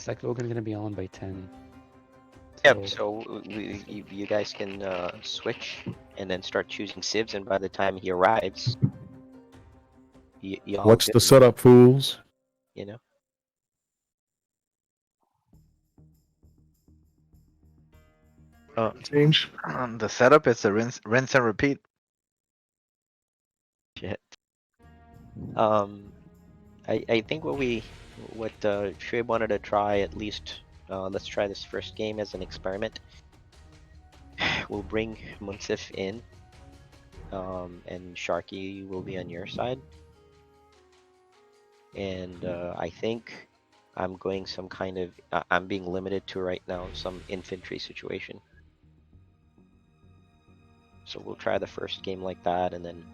Looks like Logan's gonna be on by 10. Yep, so you guys can switch and then start choosing civs, and by the time he arrives, y'all What's good, the setup, fools? you know? Change. The setup is a rinse and repeat. Shit. I think what Shuaib wanted to try at least, let's try this first game as an experiment. We'll bring Munsif in, and Sharky will be on your side. And I think I'm going some kind of, I'm being limited to right now some infantry situation. So we'll try the first game like that, and then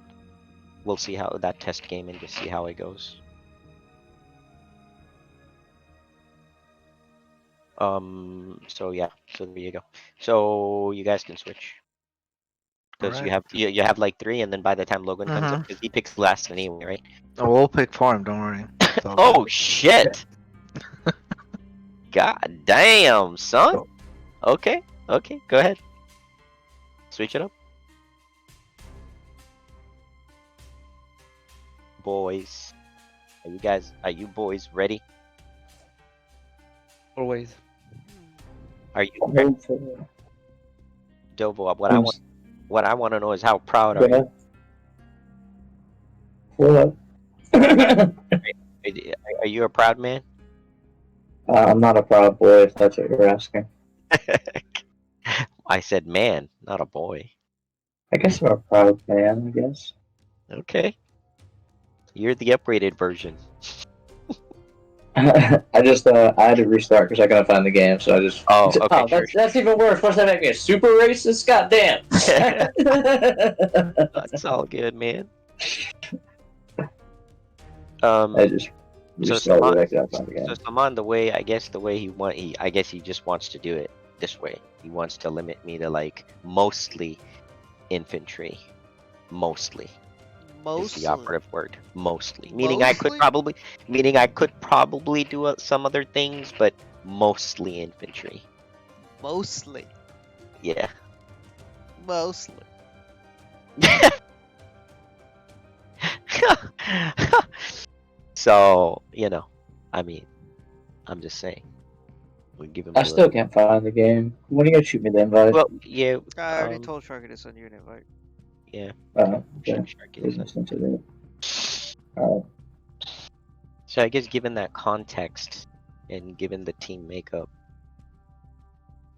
we'll see how that test game and just see how it goes. So yeah, so there you go. So you guys can switch. Because Alright. you have like 3, and then by the time Logan comes up, because he picks last anyway, right? Oh, we'll pick for him, don't worry. It's all Oh good. shit! God damn, son. Okay, okay, go ahead. Switch it up. Boys. Are you boys ready? Always. Are you ready? Dovo, what I want to know is how proud are you? Are you a proud man? I'm not a proud boy, if that's what you're asking. I said man, not a boy. I guess I'm a proud man, I guess. Okay. You're the upgraded version. I just, I had to restart because I couldn't find the game, so I just... Oh, okay, sure. That's even worse. What's that make me, a super racist? Goddamn! That's all good, man. I just restarted it, I couldn't find the game. So Saman, the way I guess he just wants to do it this way. He wants to limit me to like mostly infantry. Mostly. Is the operative word. Mostly. Meaning I could probably do some other things, but mostly infantry. Mostly. Yeah. Mostly. So, I mean, I'm just saying. We give him. I still can't find the game. When are you gonna shoot me the invite? Well, yeah. I already told Sharky to send you an invite. Yeah. Okay. Sharky is Listen to that. Alright. So I guess given that context and given the team makeup,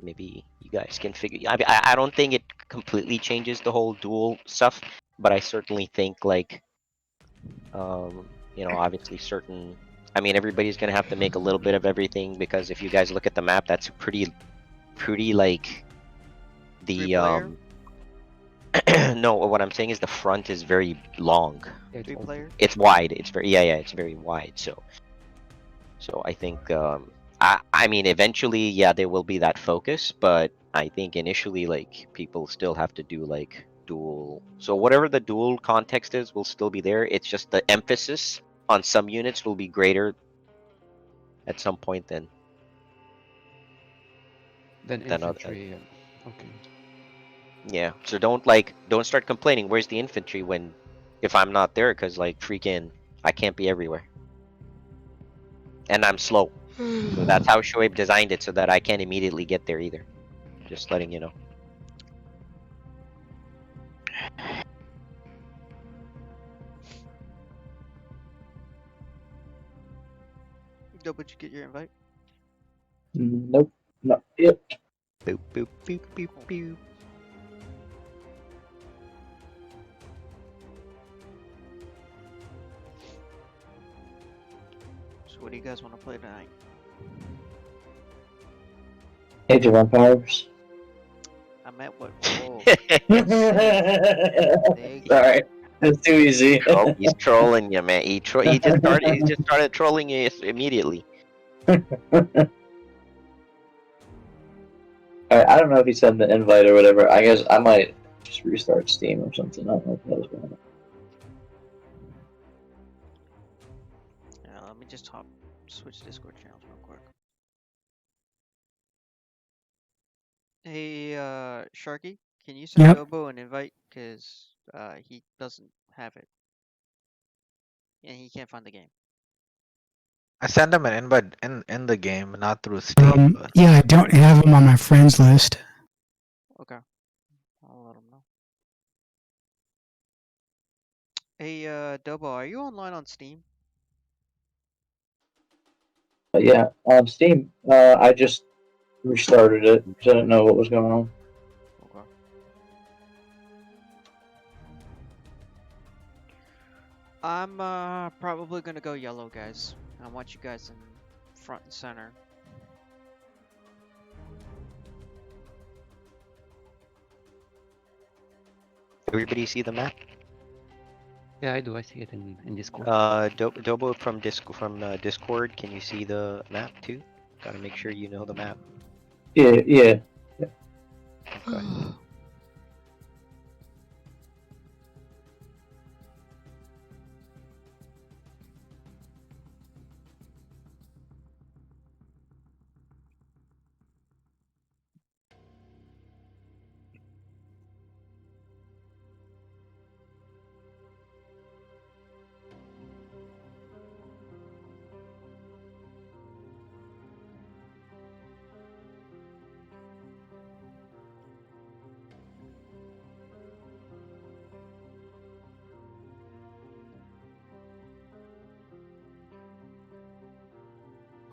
maybe you guys can figure. I don't think it completely changes the whole duel stuff, but I certainly think like, obviously certain. I mean, everybody's gonna have to make a little bit of everything because if you guys look at the map, that's pretty like the no, what I'm saying is the front is very long. Yeah, 3 player. It's wide. It's very it's very wide. So I think I mean eventually there will be that focus, but I think initially like people still have to do like dual. So whatever the dual context is will still be there. It's just the emphasis on some units will be greater at some point than infantry. Okay. Yeah, so don't start complaining. Where's the infantry when if I'm not there? Cause like freaking I can't be everywhere, and I'm slow. So that's how Shoaib designed it, so that I can't immediately get there either. Just letting you know. No, but you get your invite. Nope. Not yet. Boop boop boop boop boop. So what do you guys want to play tonight? Age of Empires. I meant what role? Sorry, it's too easy. Oh, he's trolling you, man. He just started trolling you immediately. Alright, I don't know if he sent the invite or whatever. I guess I might just restart Steam or something. I don't know if that was going on. Let me just switch Discord channels real quick. Hey, Sharky, can you send Yep. Dobo an invite? Cause he doesn't have it, and he can't find the game. I sent him an invite in the game, not through Steam. But Yeah, I don't have him on my friends list. Okay, I'll let him know. Hey, Dobo, are you online on Steam? But yeah, on Steam, I just restarted it because I didn't know what was going on. Okay. I'm probably gonna go yellow, guys. I want you guys in front and center. Everybody see the map? Yeah, I do. I see it in Discord. Dobo from Discord, can you see the map too? Gotta make sure you know the map. Yeah, yeah. Okay.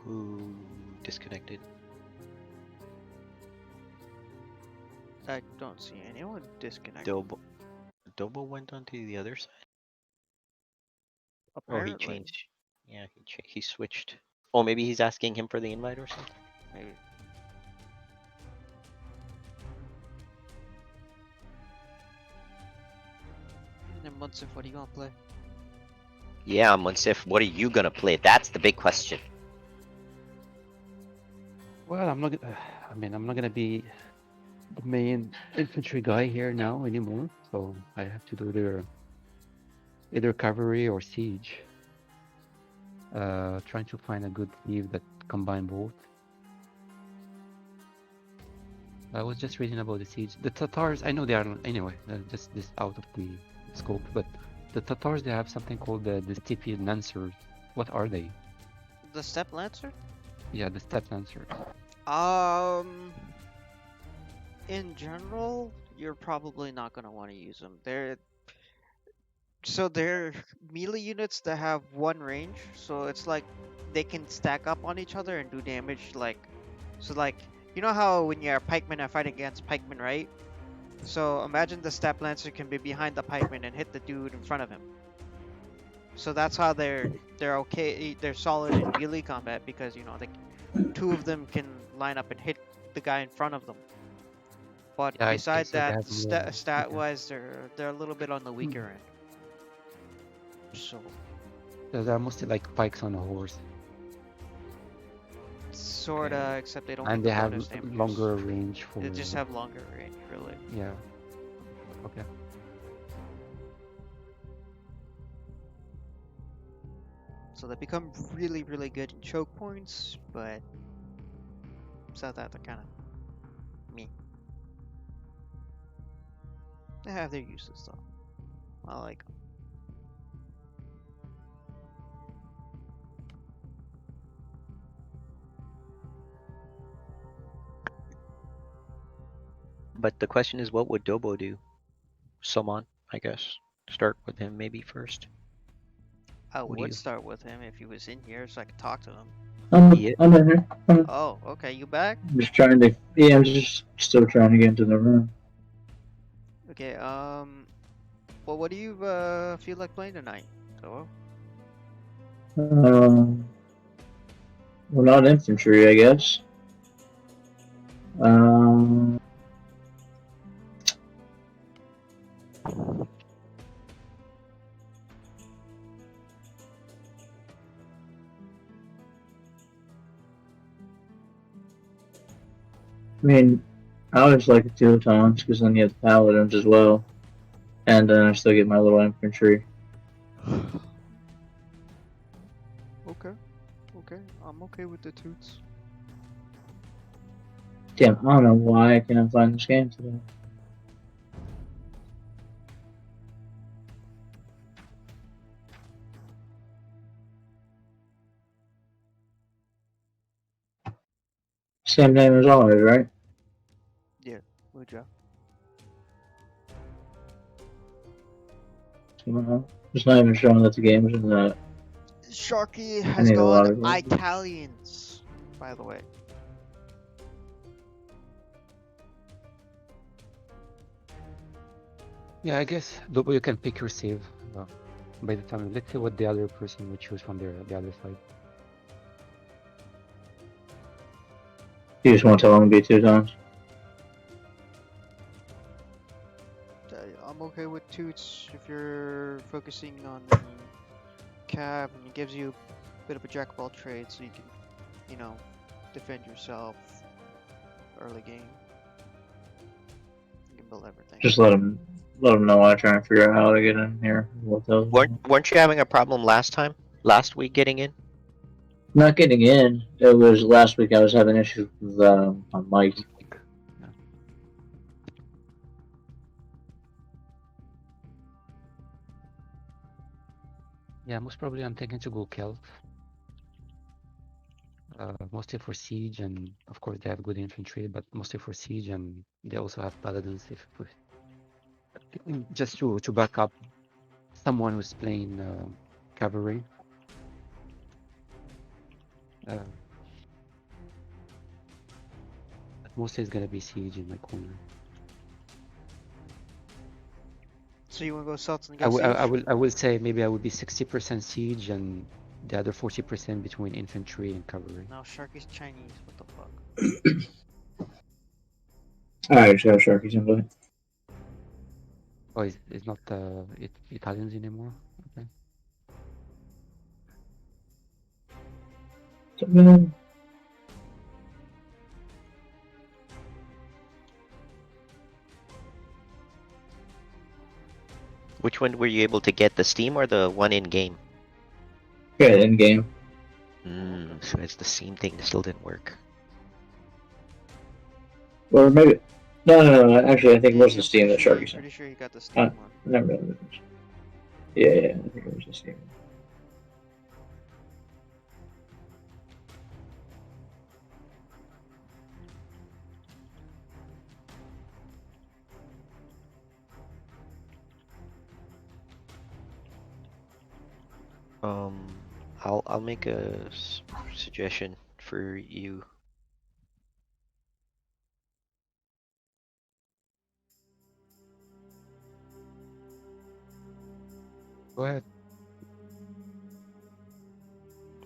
Ooh, disconnected. I don't see anyone disconnected. Dobo went onto the other side. Oh, Apparently, he changed. Yeah, he switched. Oh, maybe he's asking him for the invite or something. maybe. And Munsif, what are you gonna play? Yeah, Munsif, what are you gonna play? That's the big question. Well, I'm not. I mean, I'm not gonna be the main infantry guy here now anymore. So I have to do either cavalry or siege. Trying to find a good sleeve that combine both. I was just reading about the siege. The Tatars, I know they are anyway. Just this out of the scope, but the Tatars, they have something called the steppe lancers. What are they? The Step Lancer? Yeah, the steppe lancers. In general, you're probably not gonna want to use them. They're melee units that have one range, so it's like they can stack up on each other and do damage. Like, you know how when you're a pikeman and fight against pikemen, right? So imagine the Step Lancer can be behind the pikeman and hit the dude in front of him. So that's how they're okay. They're solid in melee combat because you know two of them can line up and hit the guy in front of them. But Yeah, besides so they that, have more. stat Okay. wise, they're a little bit on the weaker end. So So they're mostly like pikes on a horse, sorta, Okay. except they don't and get they the have bonus damages. longer range for. They just have longer range, really. Yeah. Okay. So they become really, really good in choke points, but besides that, they're kind of meh. They have their uses though. I like 'em. But the question is, what would Dobo do? Summon, I guess. Start with him maybe first. I What do would you- start with him if he was in here so I could talk to him. I'm Yeah. in here. Oh, okay, you back? I'm just trying to. Yeah, I'm just still trying to get into the room. Okay, well, what do you feel like playing tonight? So, Well, not infantry, I guess. Um, I mean, I always like the Teutons because then you have the Paladins as well, and then I still get my little infantry. okay, I'm okay with the toots. Damn, I don't know why I can't find this game today. Same name as always, right? Yeah, Muja. It's not even showing that the game's in the Sharky has any of the gone water games. Italians, by the way. Yeah, I guess Lobo, you can pick your save by the time. Let's see what the other person would choose from the other side. You just want to tell them to be 2 times. I'm okay with Toots if you're focusing on the cab and it gives you a bit of a jack of all trades so you can, you know, defend yourself early game. You can build everything. Just let them know I try and figure out how to get in here. Weren't you having a problem last week getting in? Not getting in. It was last week I was having issues with my mic. Yeah. Yeah, most probably I'm thinking to go Celt. Mostly for siege, and of course they have good infantry, but mostly for siege, and they also have paladins just to back up someone who's playing cavalry. But mostly it's gonna be siege in my corner. So you want to go Sultan I against will say maybe I would be 60% siege and the other 40% between infantry and cavalry. Now Sharky's Chinese. What the fuck? Alright, so Sharky's in play. Oh, it's not Italians anymore. Okay. Which one were you able to get, the Steam or the one in game? Yeah, in game. So it's the same thing that still didn't work. Or maybe. No. Actually, I think it was the Steam that Sharky's in. Pretty sure you got the Steam one. Never mind. Yeah, I think it was the Steam. I'll make a suggestion for you. Go ahead.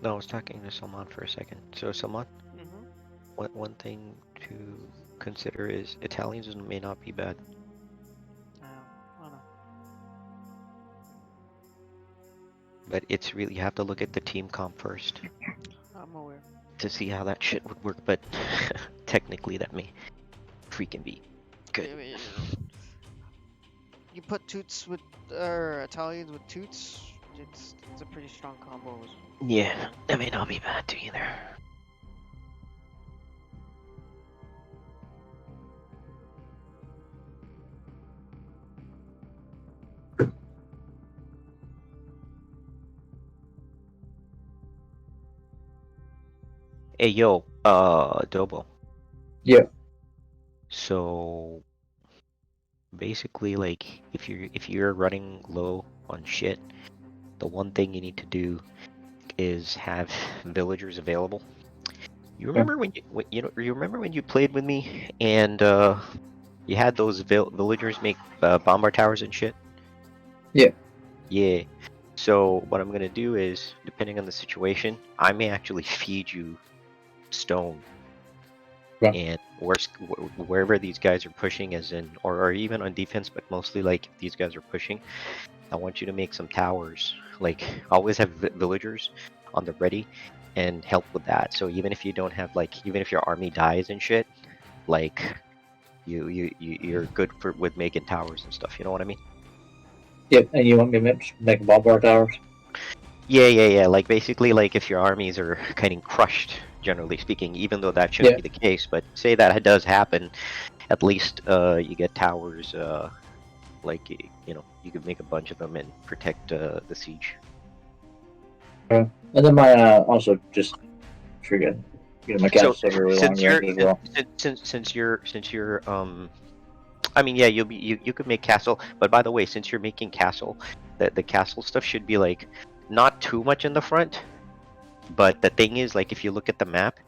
No, I was talking to Salman for a second. So Salman, Mm-hmm. one thing to consider is Italians may not be bad. I don't know. But it's really, you have to look at the team comp first I'm aware. to see how that shit would work, but technically that may freaking be good. I mean, you put Toots with, or Italians with Toots, it's a pretty strong combo. Yeah, that may not be bad too either. Hey yo, Dobo. Yeah. So basically, like, if you're running low on shit, the one thing you need to do is have villagers available. You remember when you remember when you played with me and you had those villagers make bomber towers and shit? Yeah. Yeah. So what I'm gonna do is, depending on the situation, I may actually feed you stone. Yeah. And wherever these guys are pushing, as in, or even on defense, but mostly like if these guys are pushing, I want you to make some towers. Like, always have villagers on the ready and help with that. So even if you don't have, like, even if your army dies and shit, like, you're good with making towers and stuff. You know what I mean? Yep. And you want me to make bomb bar towers? Yeah. Like, basically, like, if your armies are getting crushed generally speaking, even though that shouldn't Yeah. be the case. But say that does happen, at least you get towers. Like you could make a bunch of them and protect the siege. And then my also just forget. My So castles have a really long since you're range as well. since you're I mean, yeah, you could make castle, but by the way, since you're making castle, the castle stuff should be like not too much in the front. But the thing is, like, if you look at the map,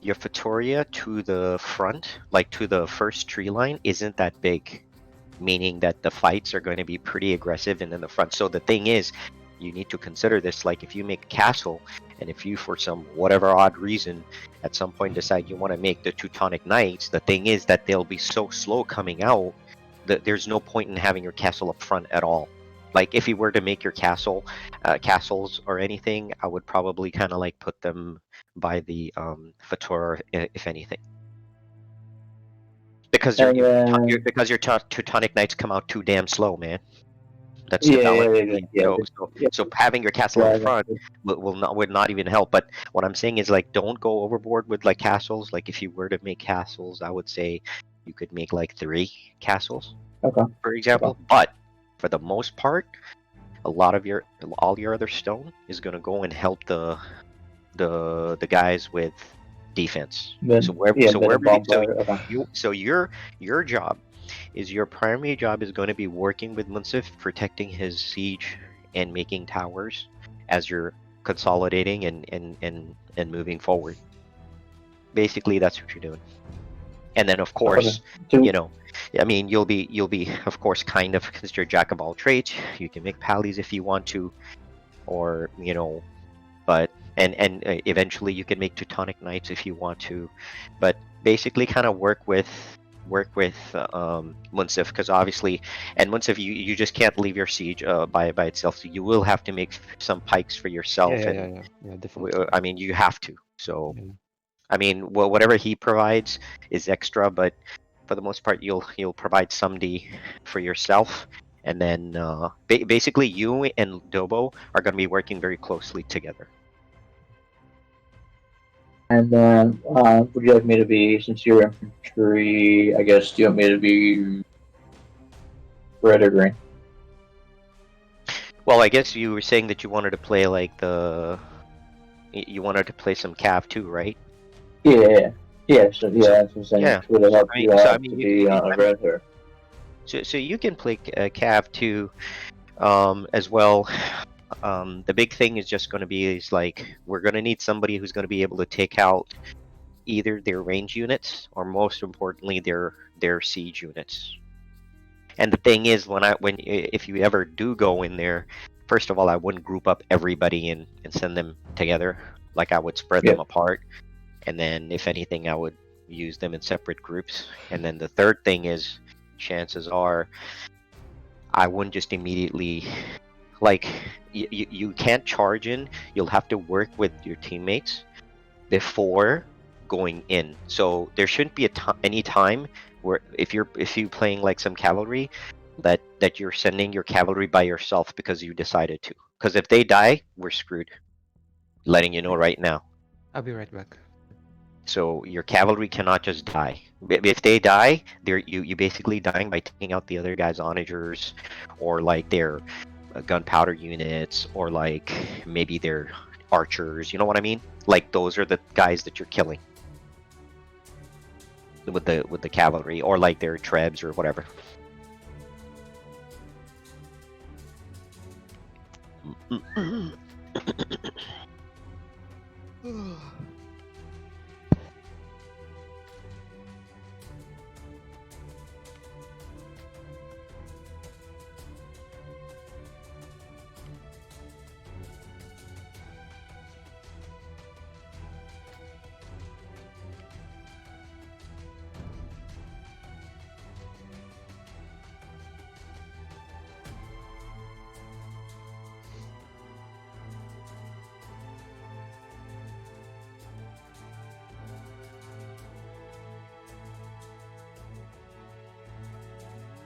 your Fatoria to the front, like to the first tree line, isn't that big, meaning that the fights are going to be pretty aggressive and in the front. So the thing is, you need to consider this. Like, if you make a castle, and if you, for some whatever odd reason, at some point decide you want to make the Teutonic Knights, the thing is that they'll be so slow coming out that there's no point in having your castle up front at all. Like, if you were to make your castles or anything, I would probably kind of like put them by the Fatora, if anything, because And then your Teutonic Knights come out too damn slow, man. That's the yeah, balance. yeah, So having your castle up front would not even help. But what I'm saying is, like, don't go overboard with like castles. Like, if you were to make castles, I would say you could make like 3 castles, Okay. for example. But for the most part, all your other stone is gonna go and help the guys with defense. Then, So wherever yeah, so then a wherever you, bonfire. Okay. your job is your primary job is going to be working with Munsif, protecting his siege and making towers as you're consolidating and moving forward. Basically, that's what you're doing. And then, of course, Okay. I mean, you'll be, of course, kind of, because you're jack of all trades. You can make pallies if you want to, or but and eventually you can make Teutonic Knights if you want to, but basically kind of work with Munsif, because obviously, and Munsif, you just can't leave your siege by itself. So you will have to make some pikes for yourself, Yeah, definitely. I mean, you have to. So Yeah. I mean, whatever he provides is extra, but for the most part, you'll provide some D for yourself, and then basically you and Dobo are going to be working very closely together. And then, would you like me to be, since you're infantry, I guess, do you want me to be red or green? Well, I guess you were saying that you wanted to play like you wanted to play some Cav too, right? Yeah. So, that's what I'm saying. Yeah. Would it help I you mean, so I out mean, to be red or? so you can play Cav too, as well. The big thing is just going to be is like we're going to need somebody who's going to be able to take out either their range units or, most importantly, their siege units. And the thing is, if you ever do go in there, first of all, I wouldn't group up everybody and send them together. Like, I would spread them apart, and then if anything, I would use them in separate groups. And then the third thing is, chances are, I wouldn't just immediately, like, you can't charge in. You'll have to work with your teammates before going in. So there shouldn't be any time where if you playing like some cavalry, that you're sending your cavalry by yourself because you decided to. Because if they die, we're screwed. Letting you know right now. I'll be right back. So your cavalry cannot just die. If they die, you basically dying by taking out the other guy's onagers, or like their gunpowder units, or like maybe their archers. You know what I mean? Like, those are the guys that you're killing with the cavalry, or like their trebs or whatever.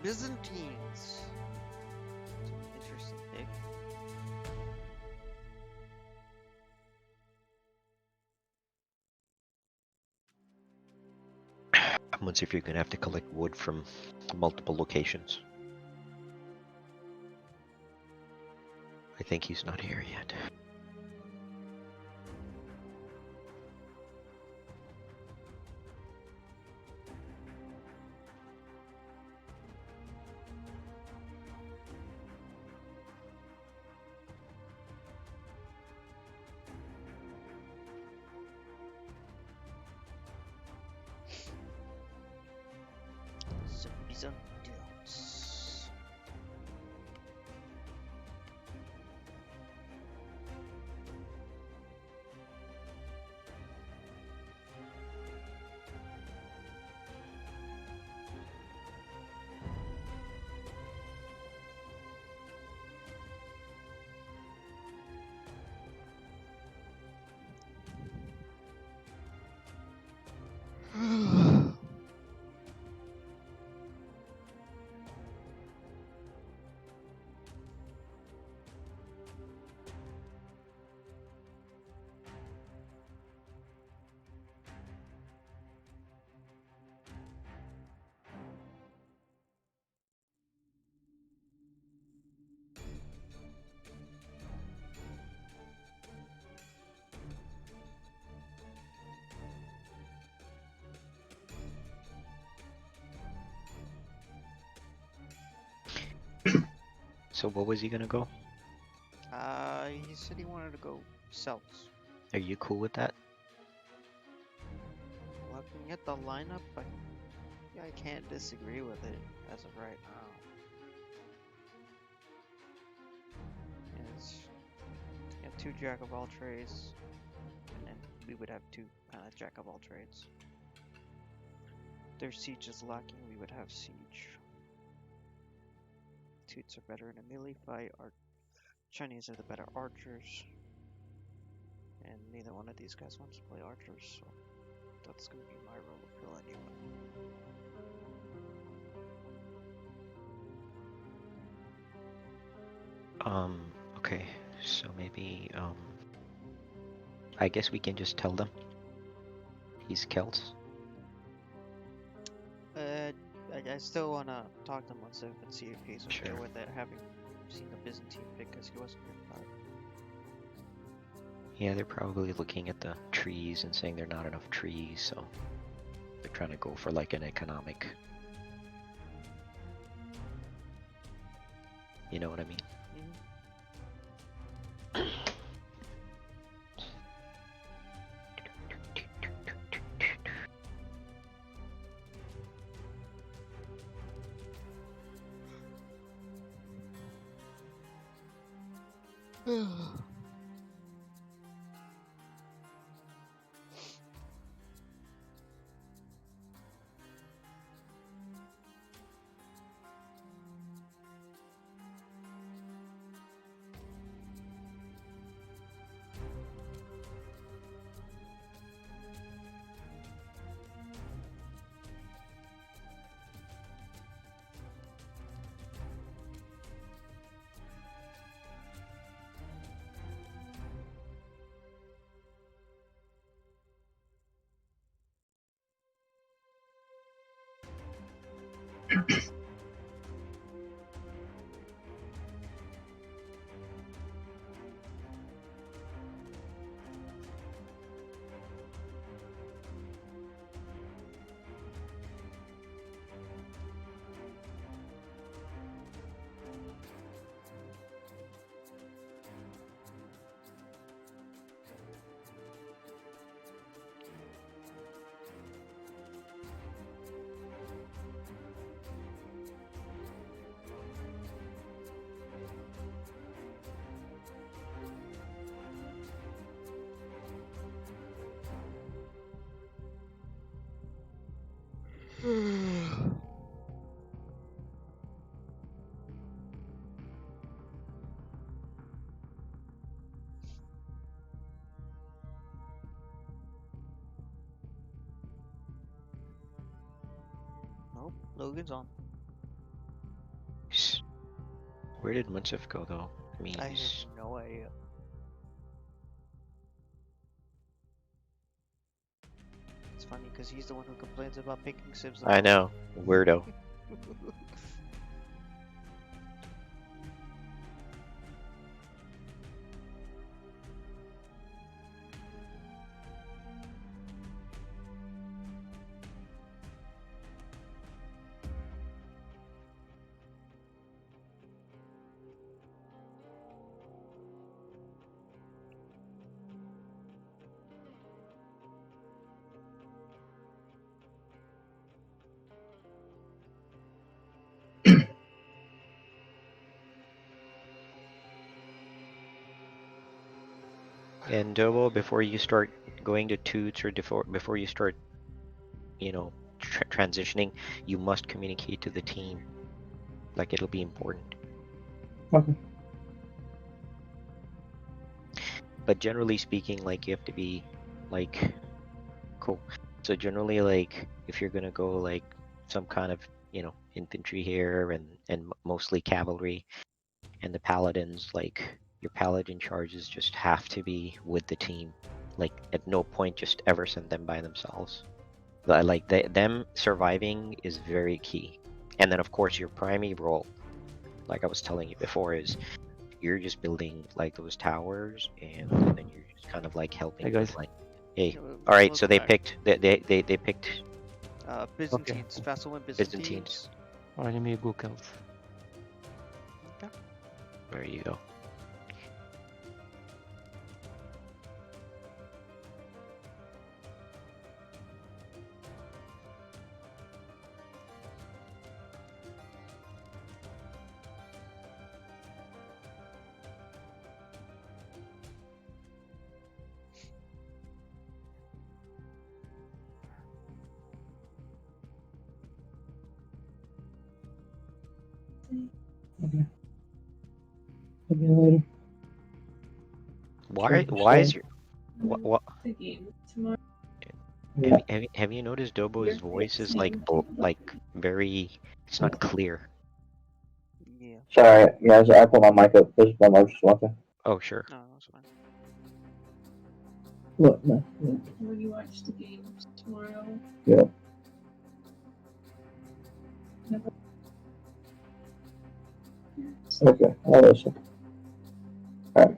Byzantines. Interesting pick. Once if you're gonna have to collect wood from multiple locations. I think he's not here yet. Zombies and dudes. So what was he gonna go? He said he wanted to go cells. Are you cool with that? Looking at the lineup, I can't disagree with it as of right now. Yes. Yeah, two jack of all trades, and then we would have two jack of all trades. Their siege is lacking, we would have siege. Toots are better in a melee fight. Our Chinese are the better archers, and neither one of these guys wants to play archers, so that's gonna be my role of kill anyway. Okay, so maybe, I guess we can just tell them he's Celts. I still wanna talk to him once and see if he's okay Sure. with it, having seen the Byzantine pick, because he wasn't in that. Yeah, they're probably looking at the trees and saying there are not enough trees, so they're trying to go for like an economic. You know what I mean? Nope, Logan's on. Where did Munsif go though? I mean, I have he's- no idea. It's it's funny because he's the one who complains about picking Sibs. I know, weirdo. And Dobo, before you start going to toots or before you start, you know, transitioning, you must communicate to the team. Like it'll be important. Okay. But generally speaking, like you have to be like cool. So generally, like if you're gonna go like some kind of, you know, infantry here and mostly cavalry, and the paladins, like your paladin charges just have to be with the team. Like at no point just ever send them by themselves. Like them surviving is very key. And then of course your primary role, like I was telling you before, is you're just building like those towers, and then you're just kind of like helping Hey, them, guys. like, hey, Yeah, all right. welcome So they back. picked they picked Byzantines. Fast win Byzantines. Byzantines. Alright, let me go Celts. Okay. There you go. Okay. See you later. Why is your what Yeah. have you noticed Dobo's voice is like like very, it's not clear. Yeah. Sorry, guys. I put my mic up. This is my mom just walking. Oh sure. No, that's fine. Look, no. Will you watch the games tomorrow? Yeah. Okay. I'll listen. Alright.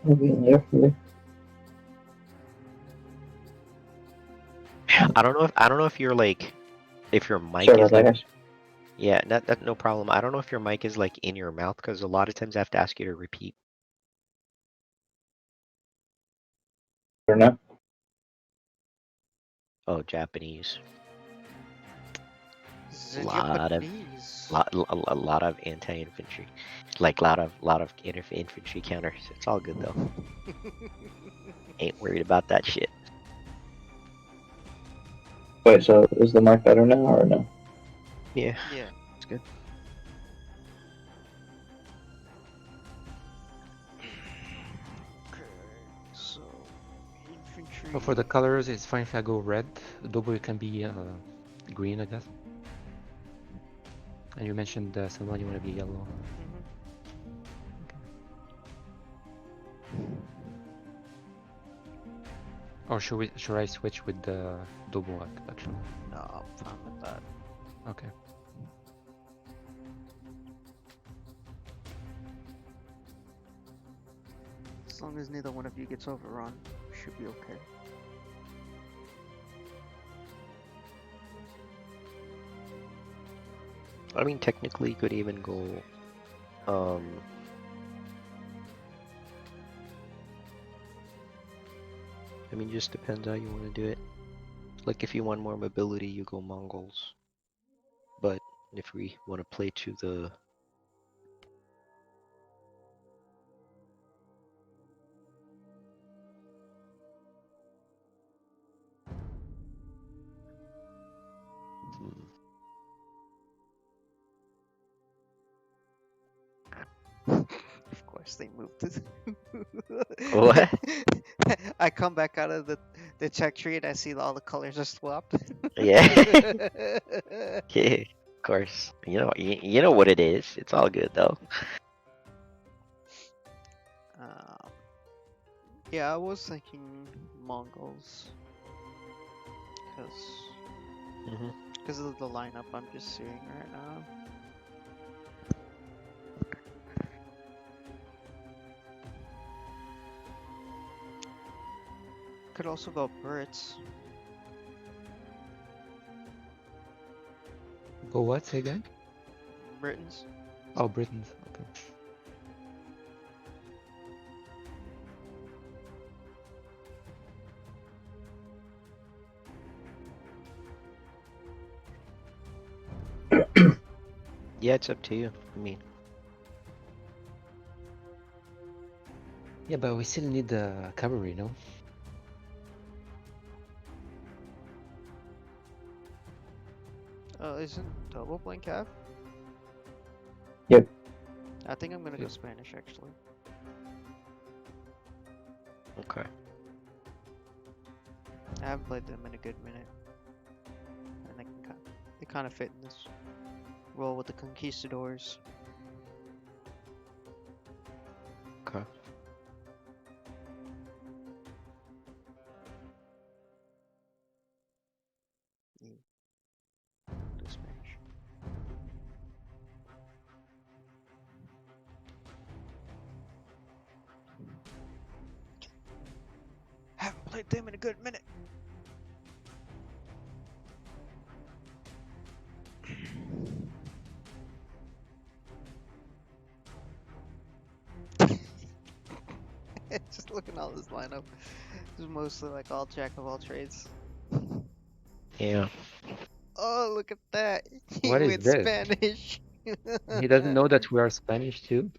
I'll be in there for you. I don't know if you're like, if your mic Sorry is about that, like, guys. yeah, that no problem. I don't know if your mic is like in your mouth, because a lot of times I have to ask you to repeat. Or no? Oh, Japanese. The Lot of Japanese. a lot of anti-infantry, like lot of infantry counters. It's all good though. Ain't worried about that shit. Wait, so is the mic better now or no? Yeah, Yeah. it's good. Okay. So infantry. So for the colors, it's fine if I go red. Double can be green, I guess. And you mentioned someone you want to be yellow. Mhm. Or should I switch with the double actually? No, I'm fine with that. Okay. As long as neither one of you gets overrun, should be okay. I mean, technically, you could even go, I mean, just depends how you want to do it. Like, if you want more mobility, you go Mongols. But if we want to play to the Of course, they moved it. What? I come back out of the check tree and I see all the colors are swapped. Yeah. Yeah, of course. You know what it is. It's all good though. Yeah, I was thinking Mongols. because of the lineup I'm just seeing right now. Could also go Brits. Go what? Say again? Britons. Oh, Britons. Okay. Yeah, it's up to you. I mean, Yeah, but we still need the cavalry, no? Isn't double playing Cav? Yep. I think I'm gonna go Yep. Spanish actually. okay. I haven't played them in a good minute, and they kind of fit in this role with the conquistadors. Okay. Do Spanish. Haven't played them in a good minute. Just looking at all this lineup, it's mostly like all jack of all trades. Yeah. Oh, look at that! He What is went this? Spanish. He doesn't know that we are Spanish too.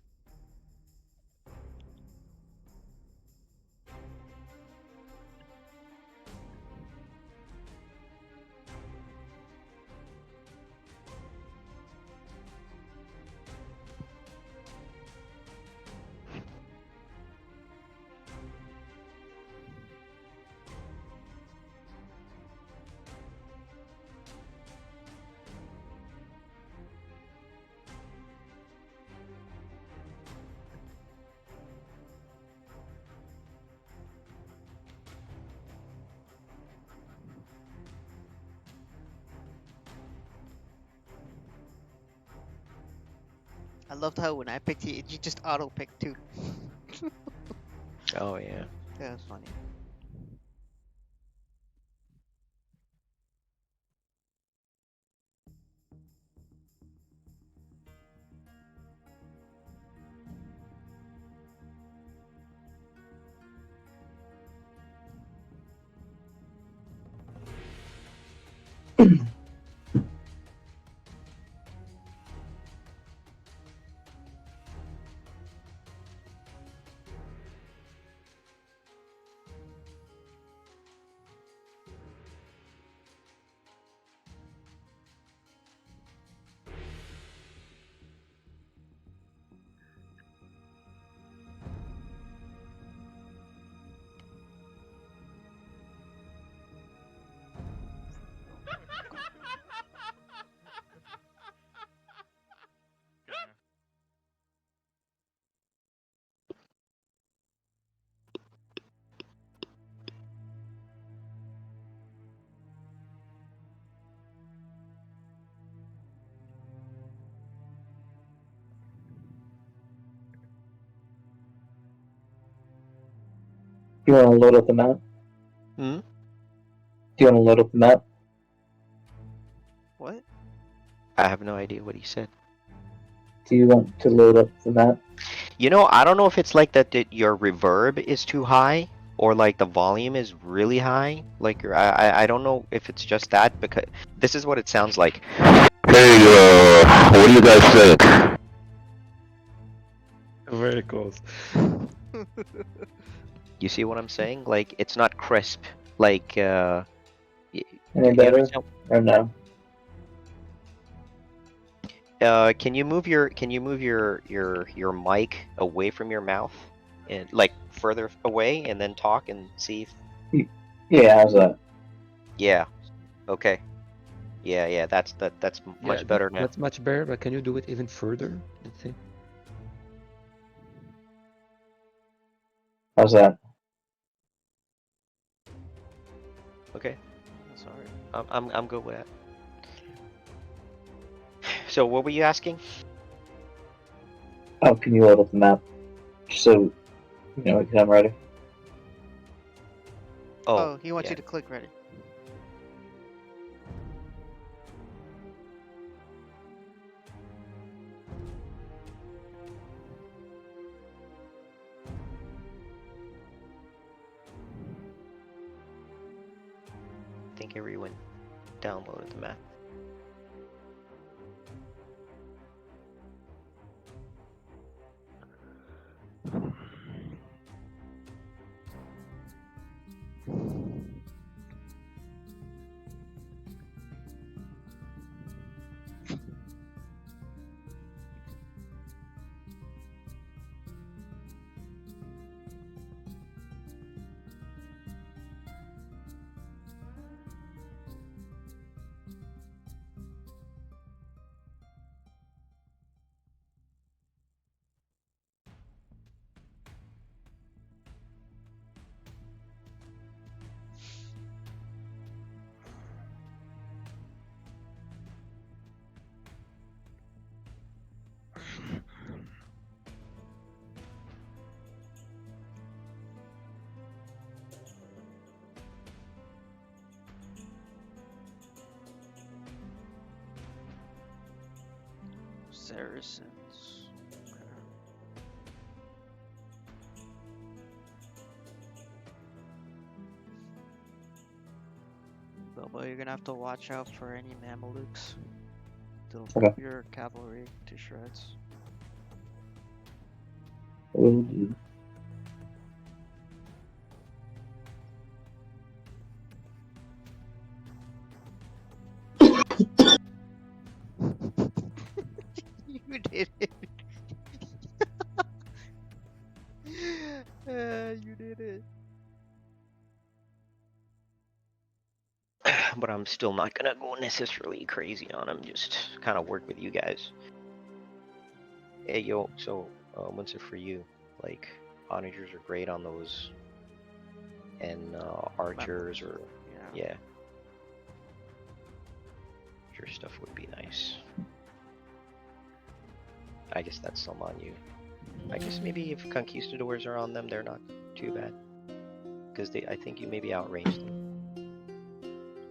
I loved how when I picked he just auto picked too. Oh yeah. Yeah, it's funny. Do you want to load up the map? Hmm? Do you want to load up the map? What? I have no idea what he said. Do you want to load up the map? You know, I don't know if it's like that your reverb is too high or like the volume is really high. Like I don't know if it's just that because this is what it sounds like. Hey, what do you guys think? Very close. You see what I'm saying? Like it's not crisp. Like Any you better understand? or no? Can you move your mic away from your mouth and like further away and then talk and see if Yeah, how's that? yeah. Okay. Yeah, that's Yeah, much better now. that's much better, but can you do it even further? Let's see. How's that? Okay. That's alright. I'm good with that. So what were you asking? How can you load up the map? So, you know, because I'm ready. Oh, he wants yeah. you to click ready. I think everyone downloaded the map. Saracens. Okay. Bilbo, you're gonna have to watch out for any Mamelukes. They'll Okay. rip your cavalry to shreds. Will do. You did it. You did it. But I'm still not gonna go necessarily crazy on them. Just kind of work with you guys. Hey yo, so what's it for you? Like onagers are great on those, and archers or yeah. Your stuff would be nice. I guess that's some on you. I guess maybe if conquistadors are on them, they're not too bad. Because I think you maybe outrange them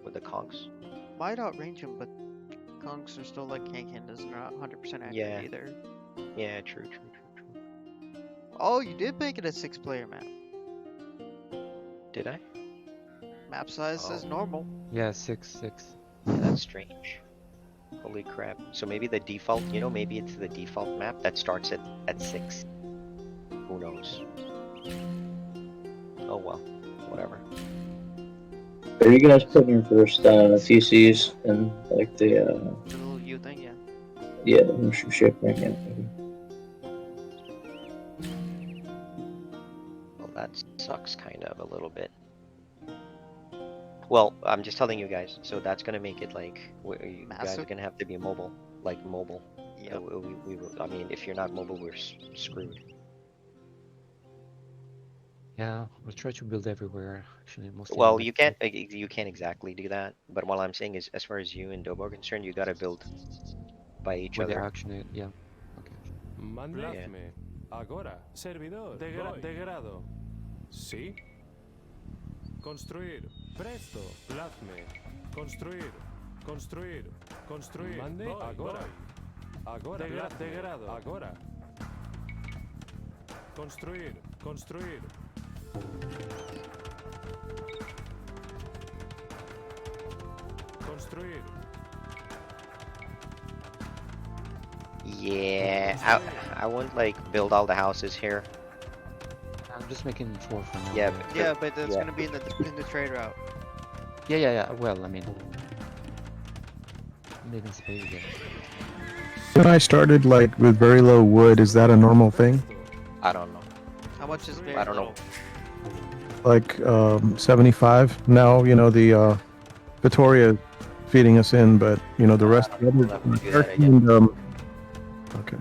with the conks. Might outrange him, but conks are still like Kankin is not 100% accurate Yeah. either. Yeah, true. Oh, you did make it a 6-player map. Did I? Map size says Oh. normal. Yeah, 6. Yeah, that's strange. Holy crap. So maybe the default, maybe it's the default map that starts at 6. Who knows? Oh well, whatever. Are you guys putting your first TCs in like the The little U thing, yeah. yeah, the shape ring? Yeah. Well, that sucks kind of a little bit. Well, I'm just telling you guys, so that's gonna make it like you guys are Massive. gonna have to be mobile, like mobile. Yep. I mean, if you're not mobile, we're screwed. Yeah, we'll try to build everywhere. Actually, mostly. Well, you can't exactly do that. But what I'm saying is, as far as you and Dobo are concerned, you gotta build by each When they're other. actually, yeah. Okay. Mandadme. Agora. Servidor. Degrado. Sí. Construir. Presto. Pladme. Construir. Construir. Construir. Mande. Agora. Agora. Degrado. Agora. Construir. Construir. Construir. Yeah, I wouldn't like build all the houses here. I'm just making 4 for now. Yeah, Yeah, but that's yeah. gonna be in the trade route. Yeah. Well, I mean, living space again. When I started like with very low wood, is that a normal thing? I don't know. How much is very I don't know. Like 75 now, the Victoria is feeding us in, but the rest of We'll the never do that again. okay.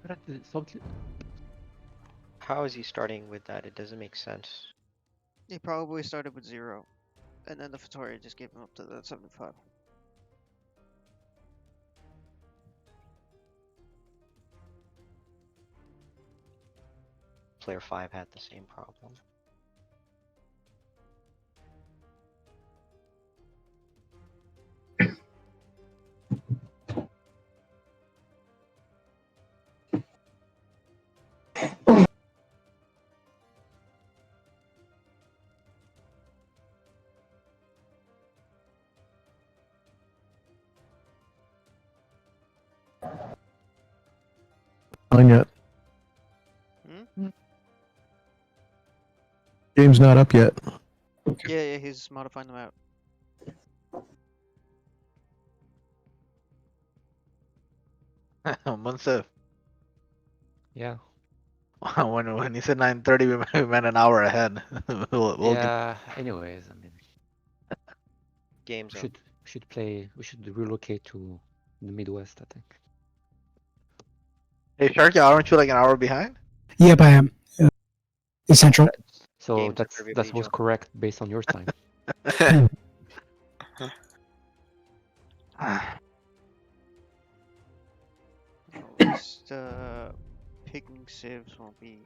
But something. How is he starting with that? It doesn't make sense. He probably started with 0, and then the Fatoria just gave him up to the 75. Player 5 had the same problem. Not yet. Hmm? Game's not up yet. Yeah, he's modifying them out. Munsif, Yeah. when he said 9:30, we meant an hour ahead. we'll get Yeah. Anyways, I mean, Game's we up. should play. We should relocate to the Midwest. I think. Hey, Sharky, aren't you like an hour behind? Yep, I am. It's Central. So Games up, that everybody was jump. correct based on your time. At least picking saves won't be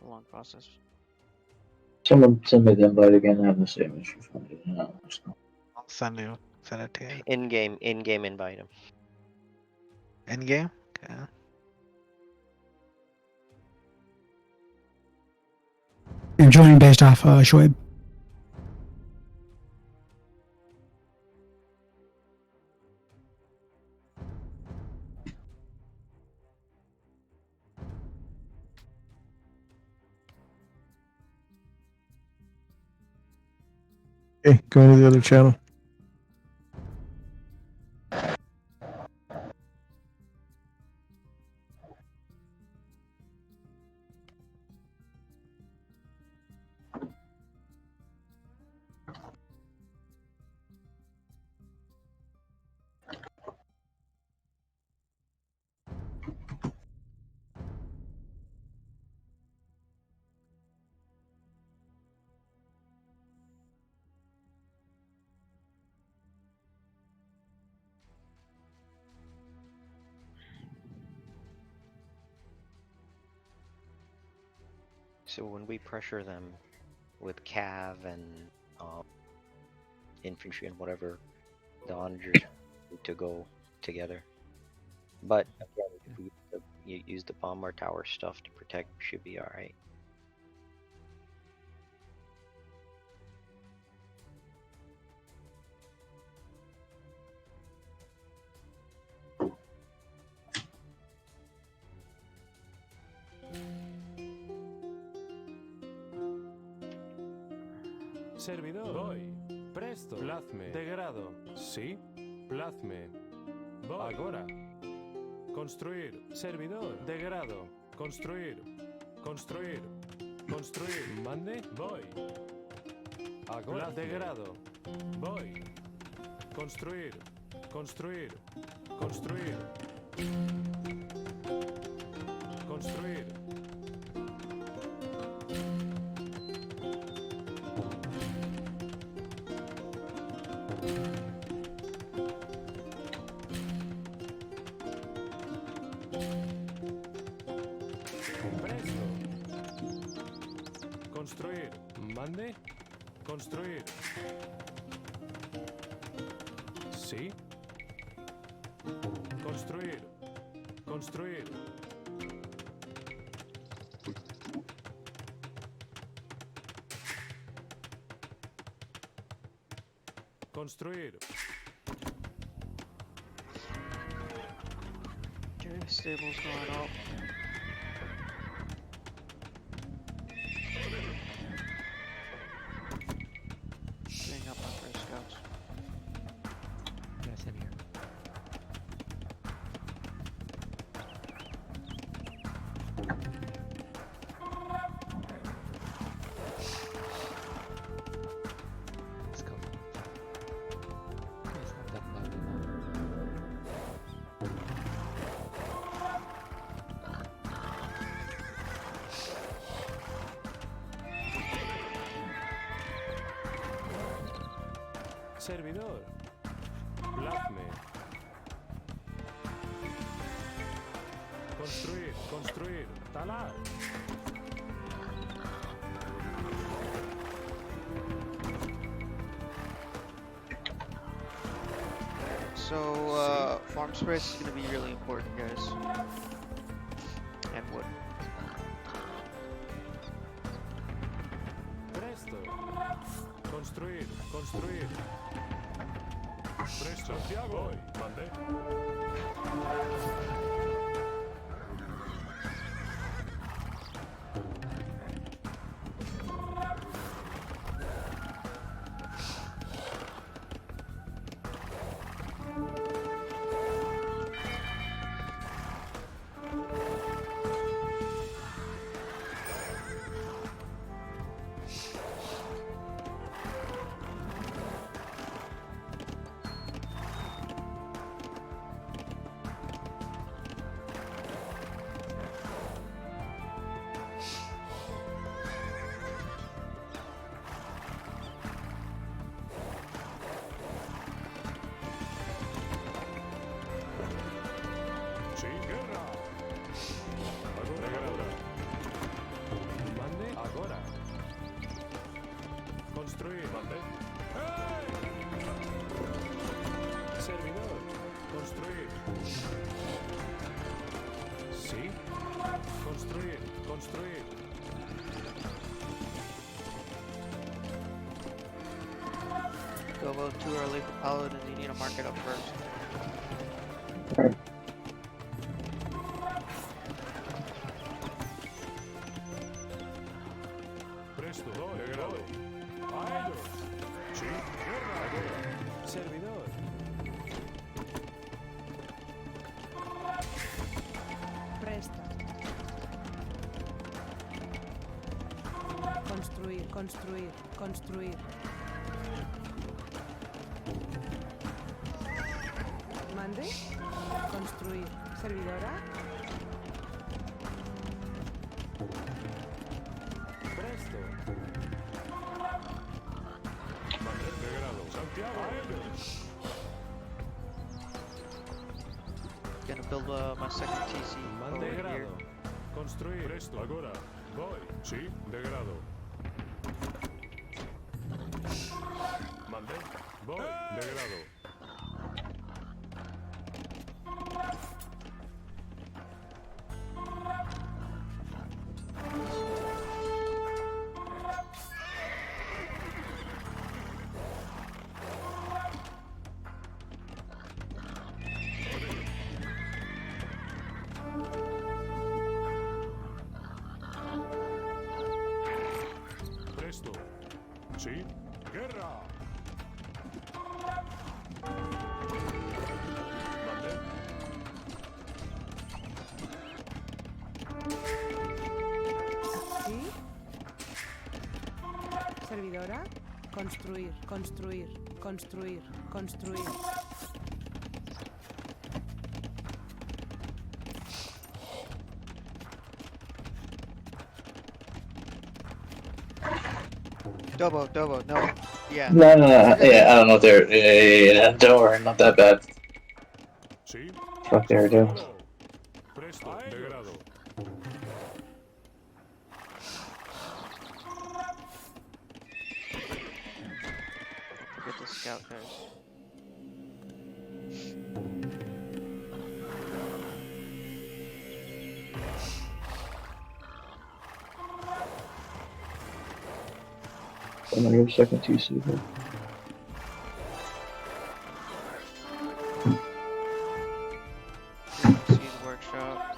a long process. Someone send me the invite again. I have the same issue finding it out. I'll send it to you. In-game invite him. In game? Okay. I'm joining based off Shoaib. Okay, going to the other channel. So when we pressure them with cav and infantry and whatever, the onagers need to go together. But again, if we use the bomber tower stuff to protect, we should be alright. Servidor. Voy. Presto. Plazme. Degrado. Sí. Plazme. Voy. Agora. Construir. Servidor. Degrado. Construir. Construir. Construir. Mande. Voy. Agora. Degrado. Voy. Construir. Construir. Construir. Construir. Presto. Construir. Mande. Construir. Sí. Construir. Construir. Construir. Okay, stables going up. Getting up my first scouts. Yeah, same here. Let's go. It's not that bad anymore. Servidor. Plasme. Construir, construir. Talar. So, farm space is gonna be really important, guys. And wood. Presto. Construir, construir. Presto. Santiago. Voy. Mandé. Sí, guerra. Agora. Mande agora. Construir. Mande. ¡Hey! Servidor. Construir. Sí. Construir. Construir. Go about too early for paladins, you need to mark it up first. Presto. Degrado. A ellos. Sí. Guerra. Agora. Servidor. Presta. Construir, construir, construir. Mande. Construir. Servidora. Presto. Mande. Degrado. Santiago. A ellos. Gonna build my second TC Mande. over here. Degrado. Construir. Presto. Agora. Voy. Sí. Degrado. Mande. Voy. Degrado. Presto. Sí. Guerra. Mande. ¿Sí? Servidora. Construir, construir, construir, construir. Dobo, no. Yeah. No, yeah, I don't know what they're. Yeah, don't worry, not that bad. Sí. Fuck they were doing. Santiago. Presto. Degrado. Get the scout, guys. I'm gonna go second TC here. See the workshop.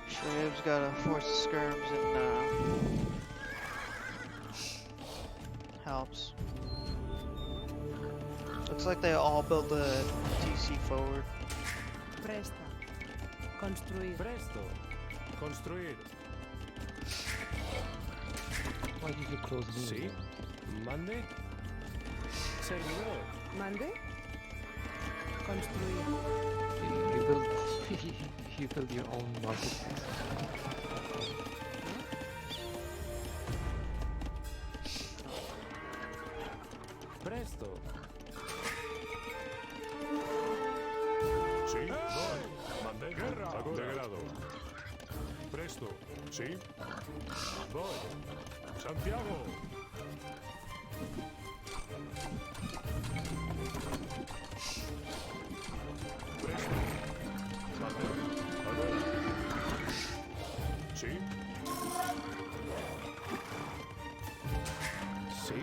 Shoaib's gotta force the skirms and helps. Looks like they all build the TC forward. Presta. Construir. Presto. Construir. Why did you close me? Sí. Mande. Servidor. Mande. Construir. You build you build your own market. Sì, voy. Mandé. Guerra. Agora. Degrado. Presto. Sì. Voy. Santiago. Presto. Mandé. Agora. Sì. Sì.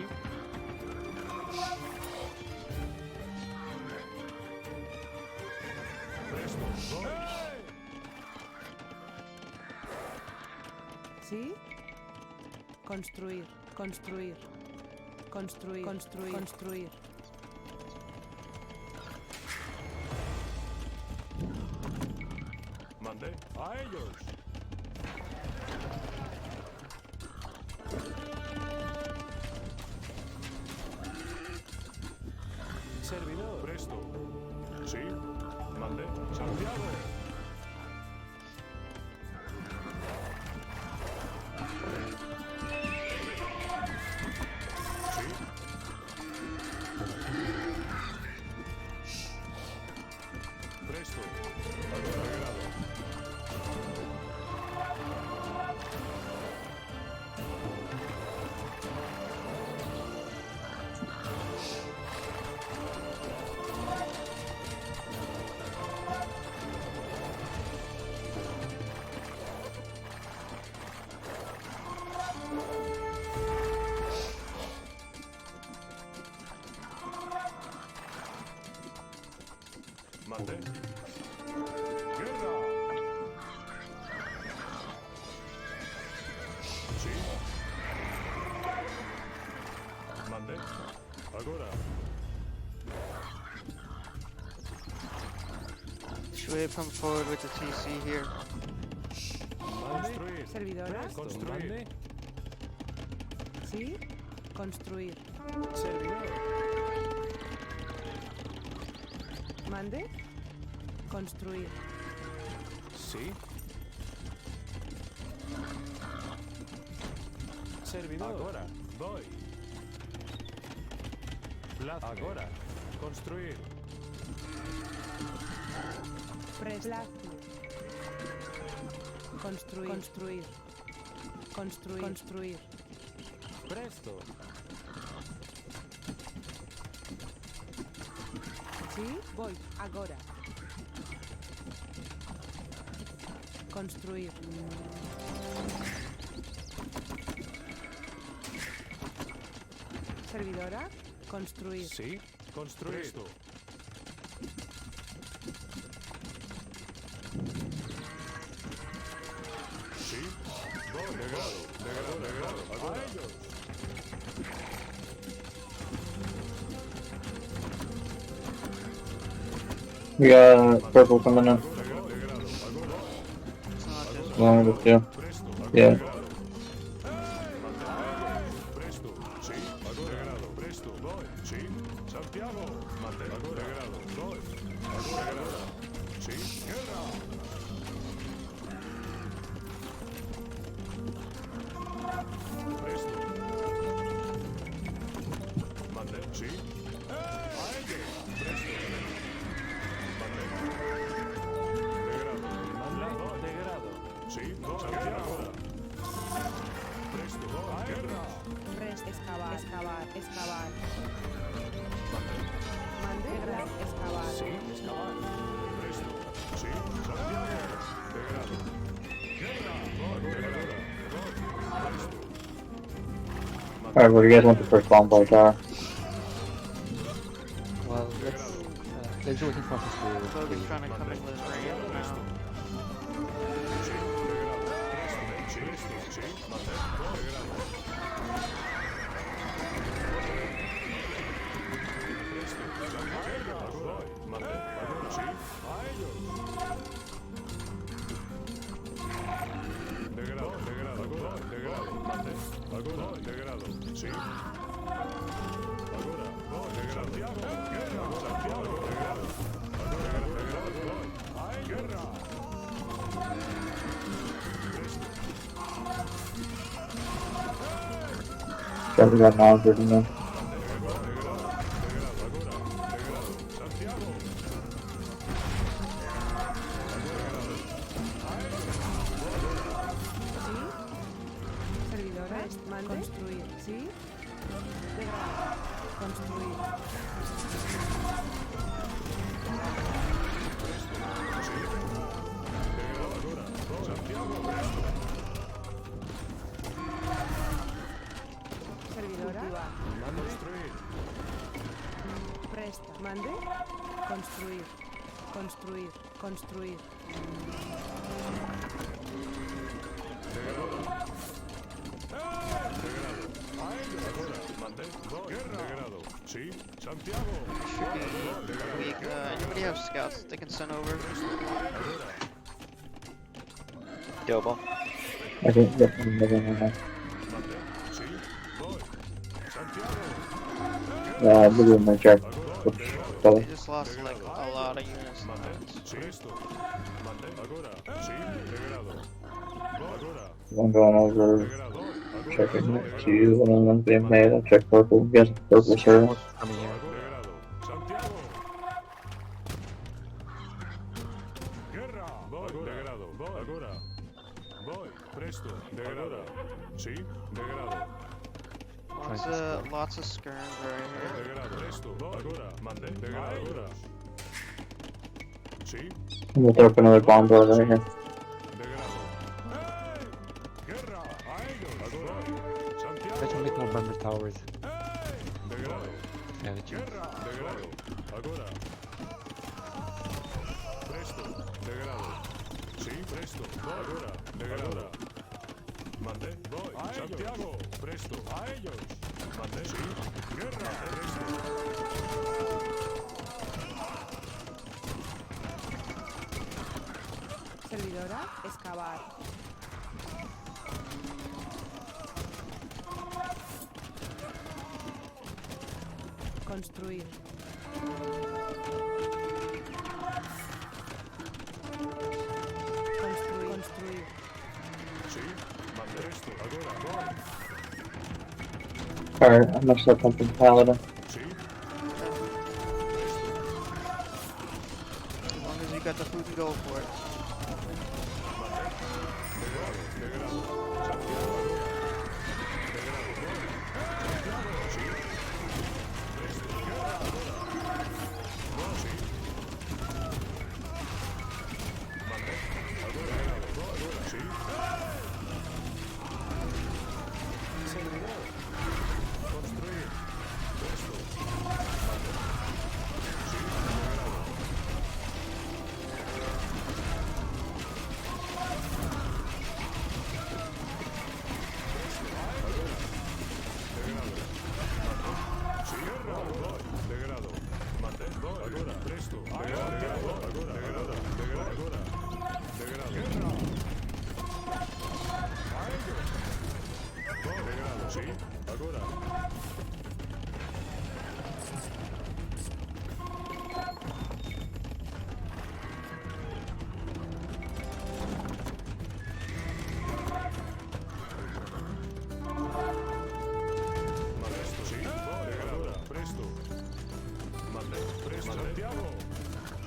Presto. Voy. ¿Sí? Construir, construir, construir, construir, construir. Mandé. A ellos. Servidor. Presto. Sí. Mandé. Santiago. Sí. Presto. Agora degrado. Mandé. Guerra. Sí. Mandé. Agora. Should come forward with the TC here. Construir. Servidora. Construir. ¿Sí? Construir. Servidor. ¿Mande? Construir. Sí. Servidor. Agora. Voy. Plaza. Agora. Construir. Plazme. Construir. Construir. Construir. Construir. Presto. ¿Sí? Voy. Agora. Construir. Servidora. Construir. Sí. Construir. Presto. Sí. Voy. Degrado. Degrado. Degrado. Agora. A ellos. We got purple coming in. Degrado. Degrado. Agora. It's not just One with you. Presto. Yeah. Degrado. Presto. Sí. Agora. Degrado. Presto. Voy. Sí. Santiago. Mate. Agora. Degrado. Voy. Agora. Degrado. Sí. Guerra. Presto. Mande. Sí. A ellos. Presto. Mande. Degrado. Mande. Degrado. Sí. Santiago. Presto. A guerra. Res. Excavar. Excavar. Excavar. Mande. Mande. Excavar. Sí. Excavar. Presto. Sí. Santiago. Degrado. Guerra. Voy. Degrado. Voy. Presto. Alright, where do you guys want the first bomb by tower? Well, let's do what he wants us to Logan's do. trying to come in with his range now. Sí. Degrado. Presto. Sí. Presto. Sí. Mande. Degrado. Presto. Santiago. Voy. Mande. Agora. Sí. A ellos. Degrado. Degrado. Agora. Degrado. Mande. Agora. Degrado. Sí. Agora. Voy. Degrado. Santiago. Guerra. Santiago. Degrado. Agora. Degrado. Voy. A ellos. Guerra. Presto. Guys, we got monsters in there. Degrado. Agora. Degrado. Santiago. Construir. Servidora. Construir. Presta. Mande. Construir. Construir. Construir. Degrado. Sí. Santiago. Weak. Anybody have scouts they can send over? Doable. I think that one doesn't Sí. Voy. Santiago. blue in my check. They just lost like a lot of units. Sí. Esto. Mande. Agora. Sí. Degrado. Agora. One going over, Degrado. checking it. Two, one of them being made. I'll check purple. Yes, purple, sir. What's coming here? Degrado. Santiago. Guerra. Voy. Degrado. Voy. Agora. Voy. Presto. Degrado. Sí. Degrado. Lots of skirms right here. Degrado. Presto. Voy. Agora. Mande. Degrado. Agora. Sí. I'm gonna throw up another bomb door right here. Degrado. ¡Hey! Guerra. A ellos. Agora. Santiago. Try to make more bomber towers. ¡Hey! Degrado. Yeah, the chance. Guerra. Degrado. Agora. Presto. Degrado. Sí, presto. Voy. Agora. Degrado. Mande. Voy. A Santiago. Presto. A ellos. Mande. Sí. Guerra. Presto. Servidora. Excavar. Construir. Construir. Construir. Sí. Mande. Presto. Agora. Voy. Alright, I'm gonna start pumping paladin. Sí. As long as you got the food to go for it. Degrado. Mande. Agora. Presto. Agora. Agora. Degrado. Agora. Degrado. Guerra. A ellos. Degrado. Sí. Agora. Presto. Sí. Degrado. Presto. Mande. Presto. Santiago.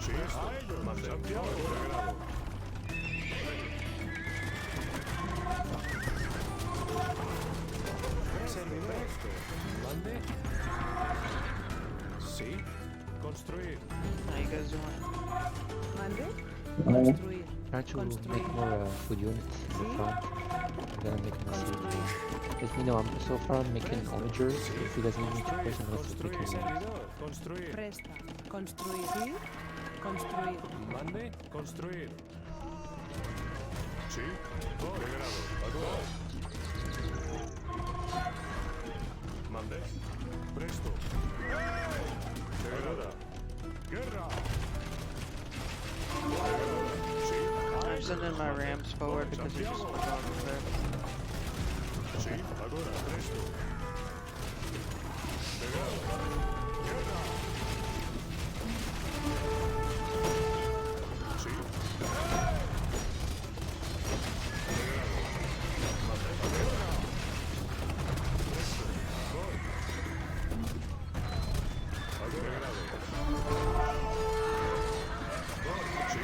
Sí. A ellos. Mande. Santiago. Degrado. Presto. Mande. Sí. Construir. How you guys doing? Mande. Alright. Construir. Try to Construir. make more food units in the front. And then I'm making a seed. Construir. Let me know, so far I'm making onagers. If you guys need me to person, let's Construir. make Servidor. Construir. Presta. Construir. Sí. Construir. Mande. Construir. Sí. Voy. Degrado. Agora. Mande. Presto. Degrada. Guerra. Sí. I'm sending my rams forward because there's just so much armor there. Sí. Agora. Presto. Degrado. Guerra. Sí. Degrado. Mande. Guerra. Presto. Voy. Agora. Degrado. Voy. Sí.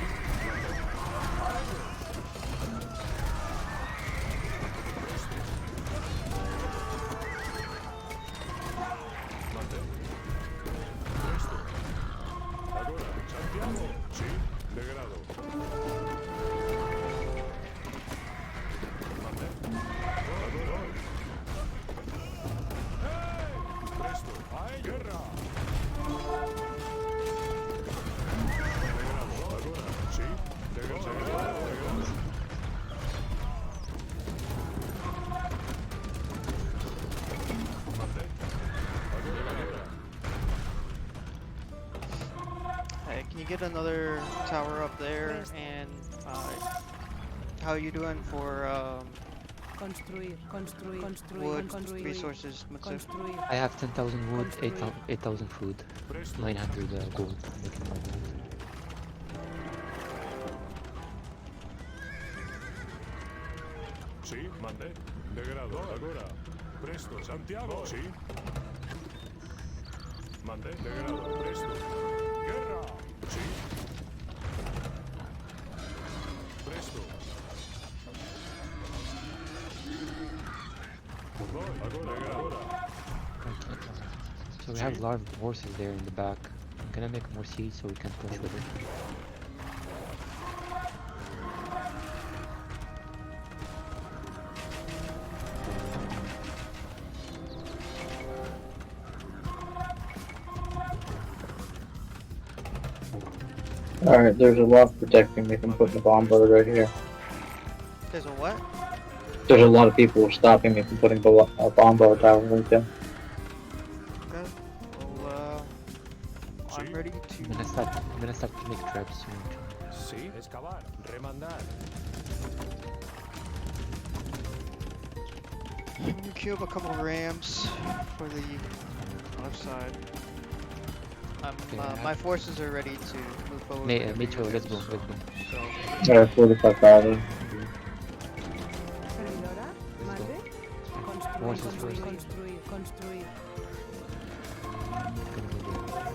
Mande. Santiago. Sí, de grado. Mande. Voy. ¡Hey! Presto. ¡A ello! ¡Guerra! De grado. Ahora. Sí, de grado. Mande. Hey, can you get another tower up there? And how are you doing for Construir, construir, construir, wood construir, resources, Matsu? construir. I have 10,000 wood, Construir. 8,000 food, Presto. 900 gold. Making more gold. Sí, mande. De grado. Ahora. Presto. Santiago. Sí. Mande. De grado. Presto. Guerra. Sí. Presto. Voy. Ahora. So we have a lot of horses there in the back. I'm gonna make more seeds so we can push with it. Alright, there's a lot protecting me from putting a bomb boat right here. There's a what? There's a lot of people stopping me from putting a bomb boat tower right there. Okay. Well, I'm ready to. I'm gonna start to make traps soon. Sí. Excavar. Remandar. I'm gonna queue up a couple of rams for the left side. Okay, My forces are ready to move forward. Me whenever too, you let's guys- go, let's go. So, Alright, 45,000. Servidora, Let's go. mande. Construir, Horses construir, first. construir, construir. Gonna go there.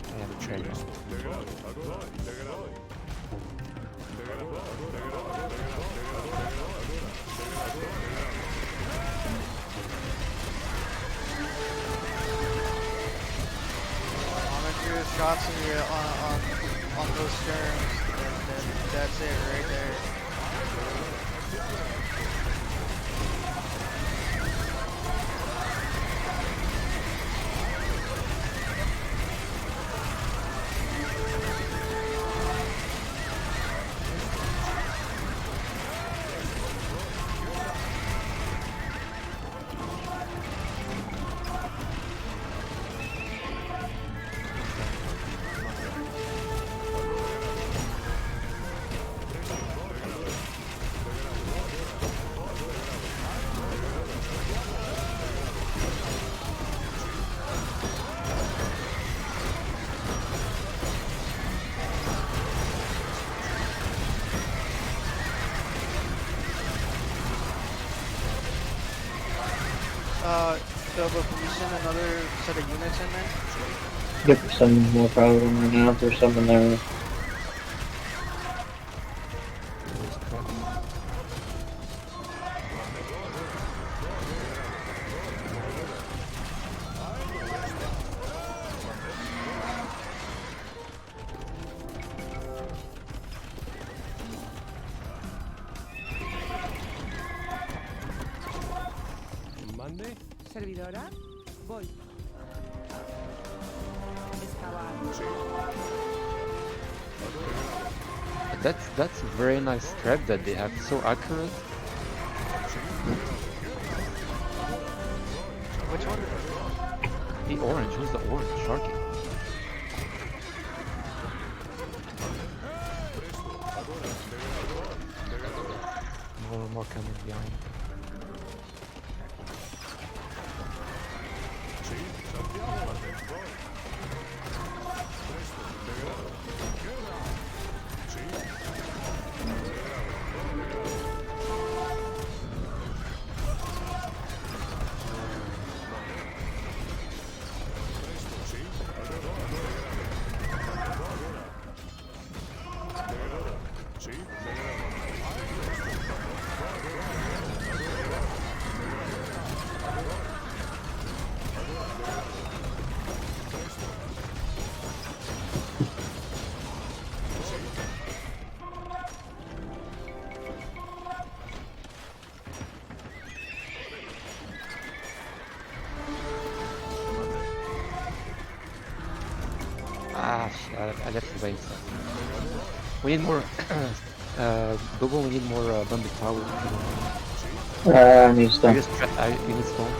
I have a train. Presto. De grado. Ahora. De grado. De grado. De grado. I'm gonna do shots in your, on those terms. That's it right there. Silva, can you send another set of units in there? Yep, some more power right now. There's some in there. Mande. Servidora, voy. Excavar. That's a very nice trap that they have, so accurate. Which one? The orange, who's the orange? Sharky. More coming behind. Ah, shit, I left the base. We need more. Bobo, we need more Bundle Power. I need stuff. You need stone.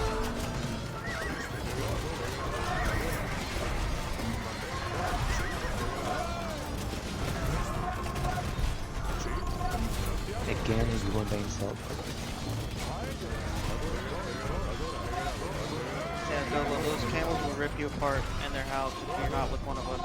Again, he's going by himself. Yeah, those camels will rip you apart in their house if you're not with one of us.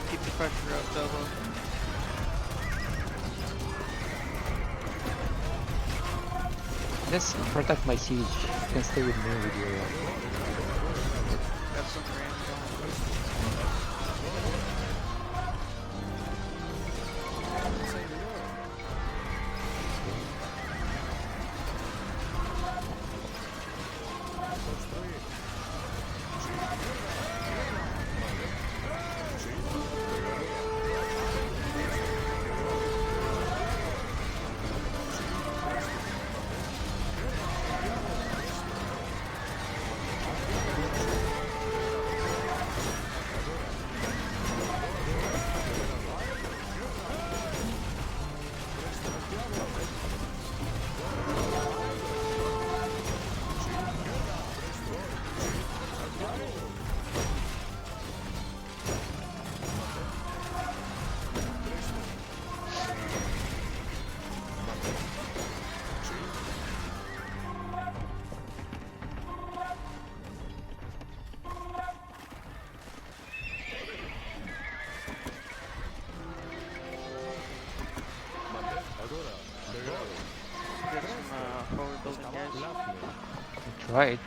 Keep the pressure up, Dovo. Just protect my siege. You can stay with me with your. Got some range on. Get some forward building, guys. Right.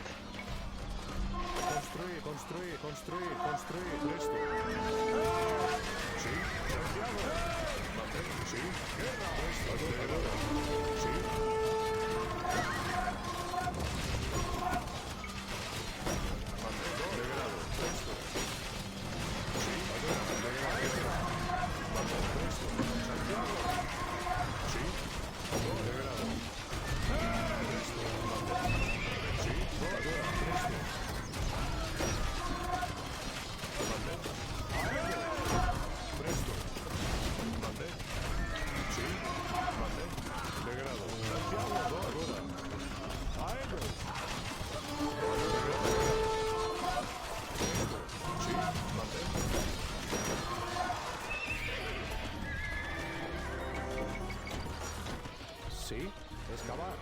Sí, excavar.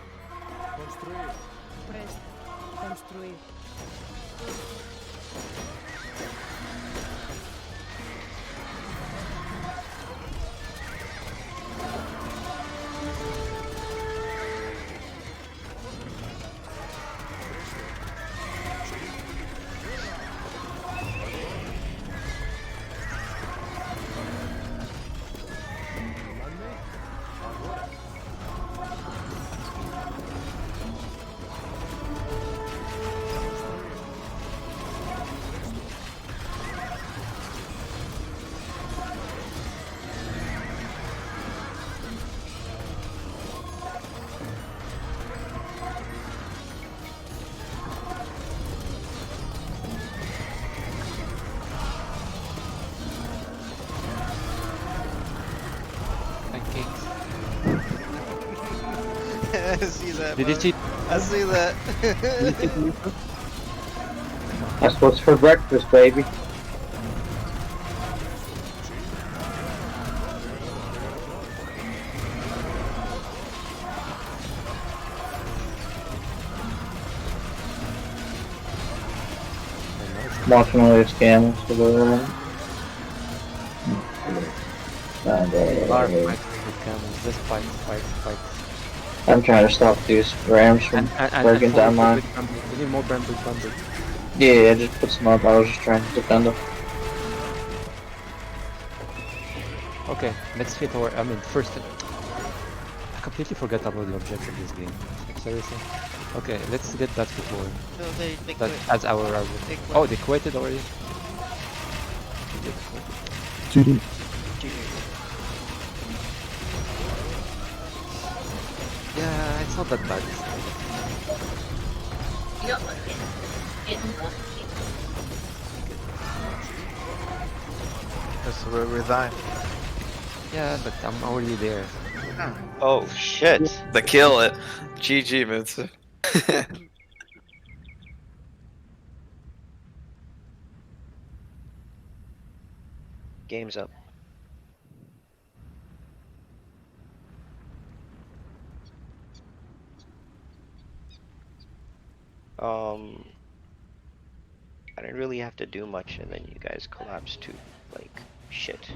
Construir. Presto. Construir. cakes. I see that. Did you Bud. cheat? I see that. Did you cheat, Nico? That's what's for breakfast, baby. Watching all these camels for the Bar fights with camels. Just fights. I'm trying to stop these rams from And breaking follow down my. with bramble. We need more bramble. Yeah, just put some up. I was just trying to defend them. Okay, next fit or I mean first. I completely forgot about the objective of this game. Seriously. Okay, let's get that fit war. No, they That quit. as our They quit. oh, they quitted already. GG. Yeah, it's not that bad. This is where we resign. Yeah, but I'm already there. Oh shit! The kill it. GG, Mitsu. Game's up. I didn't really have to do much, and then you guys collapsed to like shit.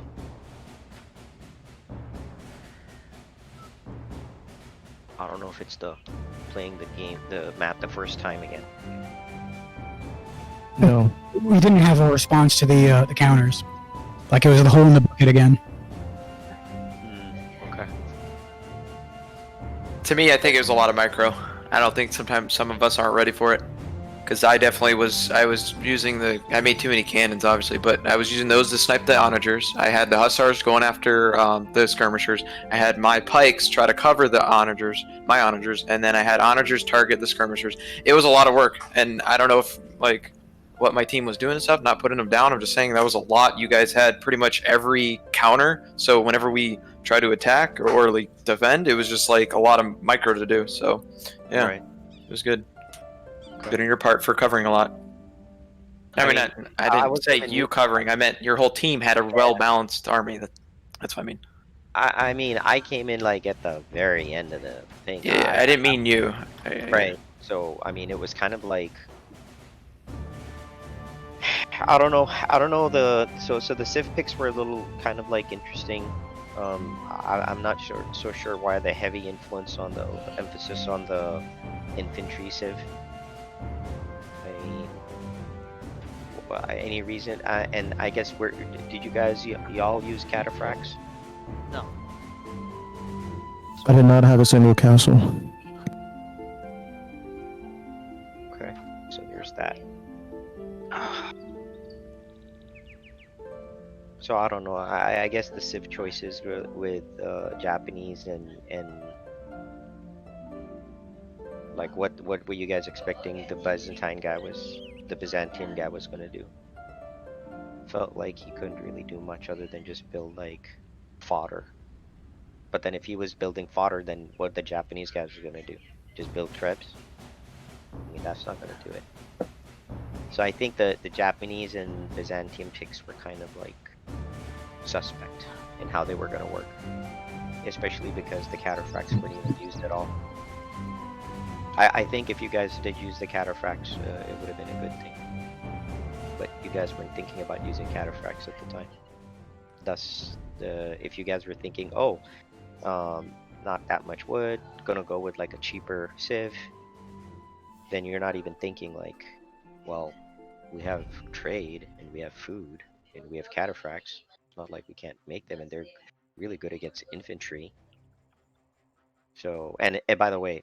I don't know if it's the playing the map the first time again. No. We didn't have a response to the counters. Like it was the hole in the bucket again. Okay. To me, I think it was a lot of micro. I don't think sometimes some of us aren't ready for it. Because I definitely was, I made too many cannons, obviously, but I was using those to snipe the onagers. I had the hussars going after the skirmishers. I had my pikes try to cover the onagers, my onagers, and then I had onagers target the skirmishers. It was a lot of work, and I don't know if, like, what my team was doing and stuff, not putting them down. I'm just saying that was a lot. You guys had pretty much every counter, so whenever we try to attack or like defend, it was just like a lot of micro to do. So, yeah, Right. it was good. Good on your part for covering a lot. I mean, I didn't was say giving you covering. I meant your whole team had a well-balanced army. That's what I mean. I mean, I came in like at the very end of the thing. Yeah, I didn't mean you. Right. So I mean, it was kind of like I don't know. So the civ picks were a little kind of like interesting. I'm not so sure why the heavy influence on the emphasis on the infantry civ. Any reason? And I guess did you guys y'all use cataphracts? No. I did not have a single castle. Okay, so there's that. So I don't know. I guess the civ choices with Japanese and like what were you guys expecting the Byzantine guy the Byzantine guy was gonna do? Felt like he couldn't really do much other than just build like fodder. But then if he was building fodder, then what the Japanese guys were gonna do? Just build trebs? I mean, that's not gonna do it. So I think the Japanese and Byzantium picks were kind of like suspect in how they were gonna work. Especially because the cataphracts weren't even used at all. I think if you guys did use the cataphracts, it would have been a good thing. But you guys weren't thinking about using cataphracts at the time. Thus, if you guys were thinking, oh, not that much wood, gonna go with like a cheaper civ, then you're not even thinking like, well, we have trade and we have food and we have cataphracts. It's not like we can't make them, and they're really good against infantry. So, and by the way,